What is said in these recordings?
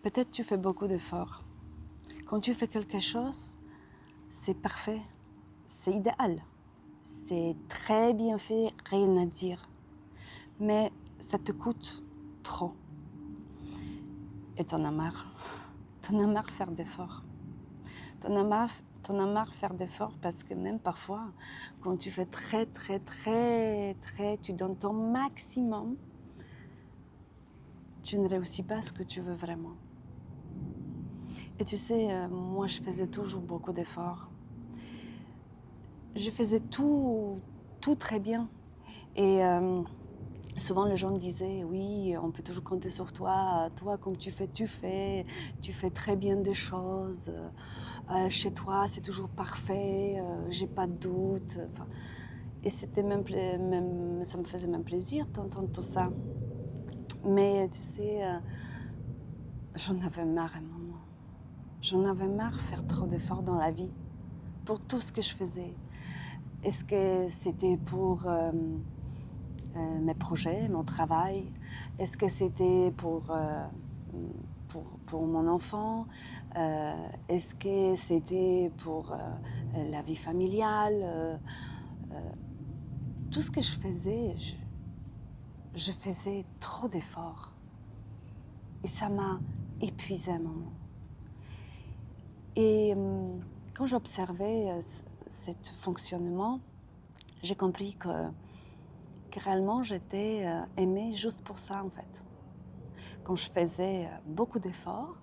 Peut-être tu fais beaucoup d'efforts. Quand tu fais quelque chose, c'est parfait, c'est idéal, c'est très bien fait, rien à dire. Mais ça te coûte trop. Et t'en as marre. T'en as marre faire d'efforts. T'en as marre faire d'efforts parce que même parfois, quand tu fais tu donnes ton maximum, tu ne réussis pas ce que tu veux vraiment. Et tu sais, moi je faisais toujours beaucoup d'efforts. Je faisais tout très bien. Et souvent les gens me disaient, oui, on peut toujours compter sur toi. Toi, comme tu fais très bien des choses. Chez toi, c'est toujours parfait, j'ai pas de doute. Enfin, et c'était même, ça me faisait même plaisir d'entendre tout ça. Mais tu sais, j'en avais marre à un moment. J'en avais marre de faire trop d'efforts dans la vie pour tout ce que je faisais. Est-ce que c'était pour mes projets, mon travail? Est-ce que c'était pour mon enfant? Est-ce que c'était pour la vie familiale? Tout ce que je faisais, je faisais trop d'efforts. Et ça m'a épuisée à un moment. Et quand j'observais ce fonctionnement, j'ai compris que réellement j'étais aimée juste pour ça en fait. Quand je faisais beaucoup d'efforts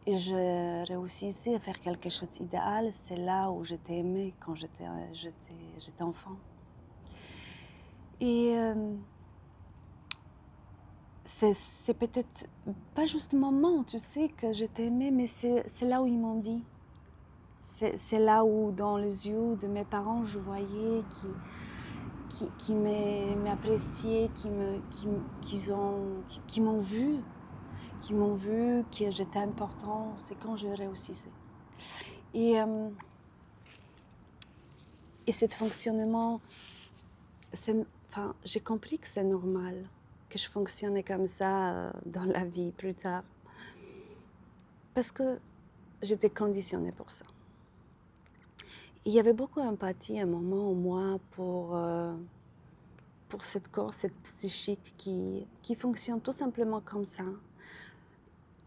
et je réussissais à faire quelque chose d'idéal, c'est là où j'étais aimée quand j'étais enfant. Et c'est peut-être pas juste le moment, tu sais, que j'étais aimée, mais c'est là où ils m'ont dit. C'est là où, dans les yeux de mes parents, je voyais qui m'appréciaient, qui m'ont vu, que j'étais important. C'est quand je réussissais. Et ce fonctionnement, j'ai compris que c'est normal que je fonctionnais comme ça dans la vie plus tard. Parce que j'étais conditionnée pour ça. Il y avait beaucoup d'empathie à un moment en moi pour cette corps, cette psychique qui fonctionne tout simplement comme ça.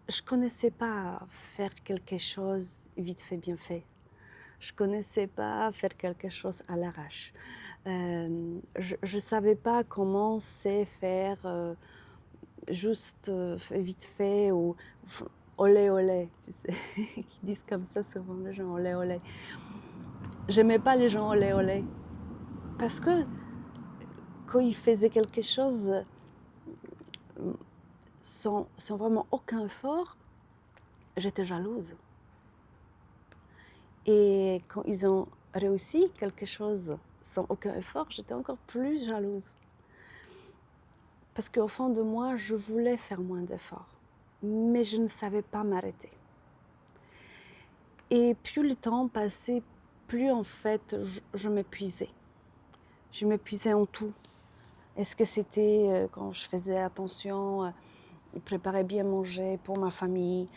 Je ne connaissais pas faire quelque chose vite fait, bien fait. Je ne connaissais pas faire quelque chose à l'arrache. Je ne savais pas comment c'est faire juste vite fait ou olé olé, tu sais, qui disent comme ça souvent les gens, olé olé. J'aimais pas les gens olé olé parce que quand ils faisaient quelque chose sans vraiment aucun effort, j'étais jalouse. Et quand ils ont réussi quelque chose sans aucun effort, j'étais encore plus jalouse. Parce qu'au fond de moi, je voulais faire moins d'efforts, mais je ne savais pas m'arrêter. Et plus le temps passait, plus en fait, je m'épuisais. Je m'épuisais en tout. Est-ce que c'était quand je faisais attention, préparer bien manger pour ma famille,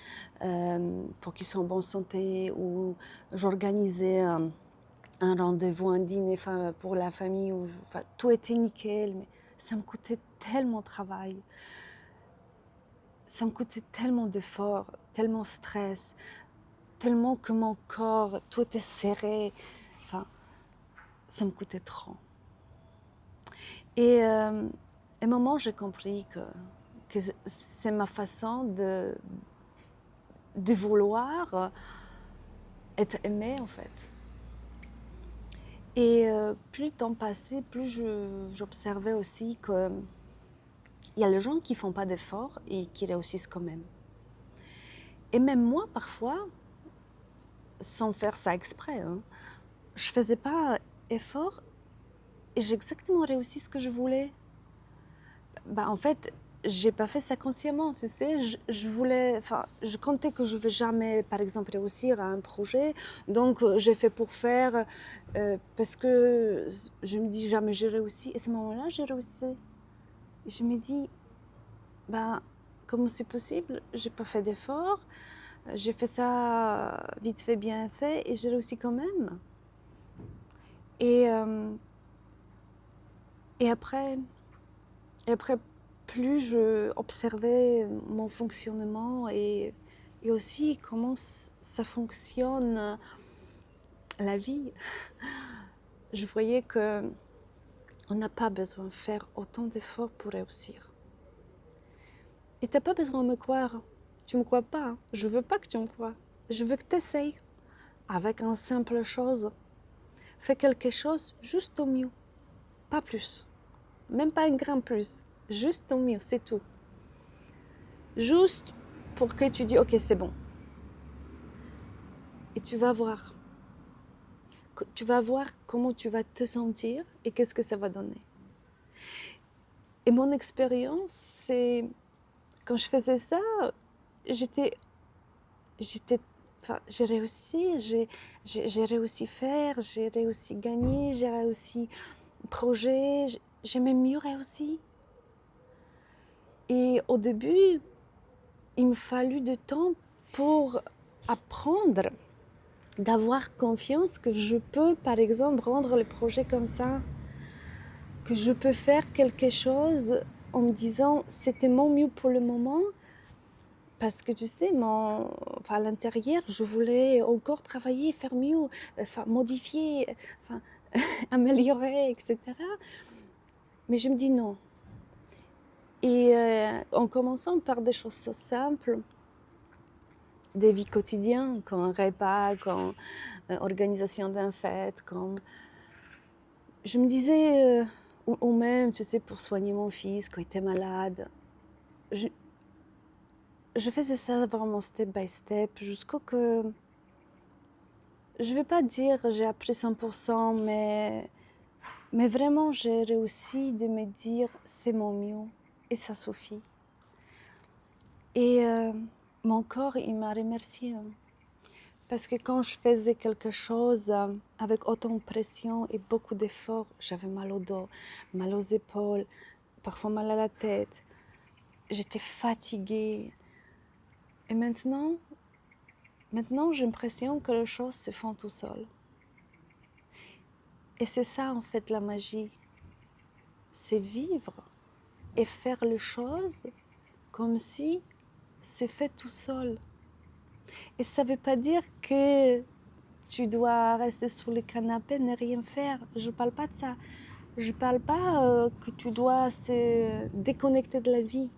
pour qu'ils soient en bonne santé, ou j'organisais un rendez-vous, un dîner pour la famille, où tout était nickel, mais ça me coûtait tellement de travail, ça me coûtait tellement d'efforts, tellement de stress, tellement que mon corps, tout était serré, ça me coûtait trop. Et à un moment, j'ai compris que c'est ma façon de vouloir être aimée, en fait. Et plus le temps passait, plus j'observais aussi qu'il y a les gens qui ne font pas d'efforts et qui réussissent quand même. Et même moi, parfois, sans faire ça exprès, je ne faisais pas effort et j'ai exactement réussi ce que je voulais. En fait, j'ai pas fait ça consciemment, tu sais. Je comptais que je vais jamais, par exemple, réussir à un projet. Donc, j'ai fait pour faire, parce que je me dis jamais j'ai réussi. Et à ce moment-là, j'ai réussi. Et je me dis, Comment c'est possible? J'ai pas fait d'effort. J'ai fait ça vite fait, bien fait, et j'ai réussi quand même. Et, euh, et après, et après, plus je observais mon fonctionnement et aussi comment ça fonctionne la vie, je voyais que on n'a pas besoin de faire autant d'efforts pour réussir. Et t'as pas besoin de me croire. Tu me crois pas, hein. Je veux pas que tu me crois. Je veux que tu essayes. Avec une simple chose. Fais quelque chose juste au mieux. Pas plus. Même pas un grain plus. Juste au mieux, c'est tout. Juste pour que tu dis, ok, c'est bon. Et tu vas voir. Tu vas voir comment tu vas te sentir et qu'est-ce que ça va donner. Et mon expérience, c'est quand je faisais ça, j'étais, enfin, j'ai réussi, j'ai réussi faire, j'ai réussi gagner, j'ai réussi projet, j'ai même mieux réussi. Et au début, il me fallut du temps pour apprendre, d'avoir confiance que je peux, par exemple, rendre le projet comme ça, que je peux faire quelque chose en me disant c'était mon mieux pour le moment. Parce que tu sais, à l'intérieur, je voulais encore travailler, faire mieux, enfin, modifier, enfin, améliorer, etc. Mais je me dis non. Et en commençant par des choses simples, des vies quotidiennes, comme un repas, comme organisation d'un fête, comme... Je me disais, ou même, tu sais, pour soigner mon fils quand il était malade, je faisais ça vraiment step by step, jusqu'au que... Je ne vais pas dire j'ai appris 100%, mais vraiment j'ai réussi de me dire c'est mon mieux et ça suffit. Et mon corps, il m'a remercié. Parce que quand je faisais quelque chose avec autant de pression et beaucoup d'efforts, j'avais mal au dos, mal aux épaules, parfois mal à la tête. J'étais fatiguée. Et maintenant j'ai l'impression que les choses se font tout seul. Et c'est ça en fait la magie. C'est vivre et faire les choses comme si c'est fait tout seul. Et ça ne veut pas dire que tu dois rester sur le canapé, ne rien faire. Je ne parle pas de ça. Je ne parle pas que tu dois se déconnecter de la vie.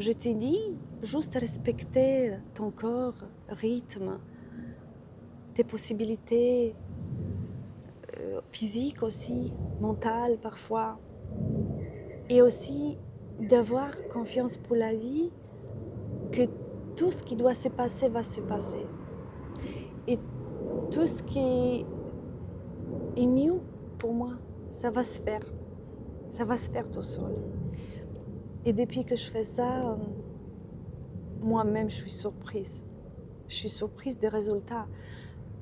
Je t'ai dit juste respecter ton corps, rythme, tes possibilités physiques aussi, mentales parfois. Et aussi d'avoir confiance pour la vie, que tout ce qui doit se passer va se passer. Et tout ce qui est mieux pour moi, ça va se faire. Ça va se faire tout seul. Et depuis que je fais ça, moi-même, je suis surprise. Je suis surprise des résultats.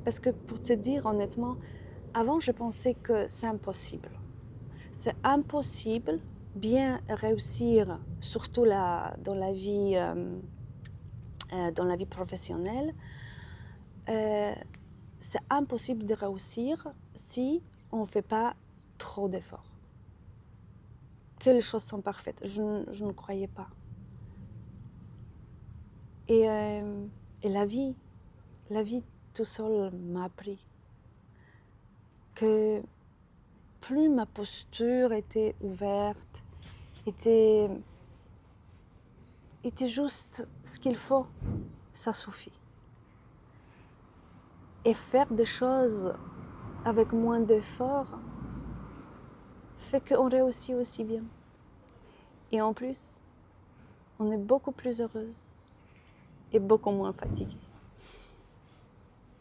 Parce que pour te dire honnêtement, avant, je pensais que c'est impossible. C'est impossible bien réussir, surtout dans la vie professionnelle. C'est impossible de réussir si on ne fait pas trop d'efforts. Que les choses sont parfaites. Je ne croyais pas. Et la vie tout seul m'a appris que plus ma posture était ouverte, était juste ce qu'il faut, ça suffit. Et faire des choses avec moins d'efforts fait qu'on réussit aussi bien. Et en plus, on est beaucoup plus heureuse et beaucoup moins fatiguée.